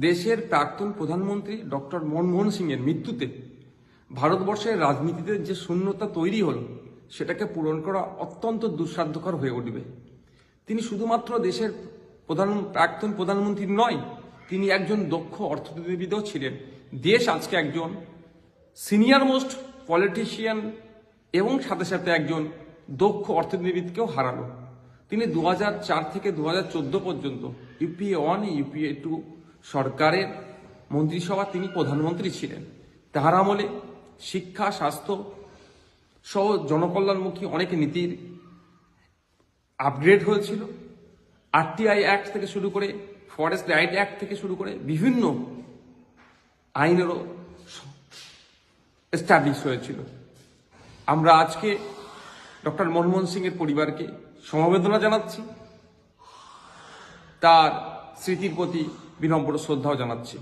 দেশের প্রাক্তন প্রধানমন্ত্রী ডক্টর মনমোহন সিংয়ের মৃত্যুতে ভারতবর্ষের রাজনীতিতে যে শূন্যতা তৈরি হলো সেটাকে পূরণ করা অত্যন্ত দুঃসাধ্যকর হয়ে উঠবে। তিনি শুধুমাত্র দেশের প্রাক্তন প্রধানমন্ত্রী নয়, তিনি একজন দক্ষ অর্থনীতিবিদও ছিলেন। দেশ আজকে একজন সিনিয়র মোস্ট পলিটিশিয়ান এবং সাথে সাথে একজন দক্ষ অর্থনীতিবিদকেও হারালো। তিনি 2004 থেকে 2014 পর্যন্ত ইউপিএ 1 ইউপিএ 2 সরকারের মন্ত্রিসভা তিনি প্রধানমন্ত্রী ছিলেন। তাহার আমলে শিক্ষা, স্বাস্থ্য সহ জনকল্যাণমুখী অনেক নীতির আপগ্রেড হয়েছিল। আরটিআই অ্যাক্ট থেকে শুরু করে ফরেস্ট রাইট অ্যাক্ট থেকে শুরু করে বিভিন্ন আইনেরও এস্টাবলিশ হয়েছিল। আমরা আজকে ডক্টর মনমোহন সিংয়ের পরিবারকে সমবেদনা জানাচ্ছি, তার স্মৃতির প্রতি বিনম্র শ্রদ্ধাও জানাচ্ছি।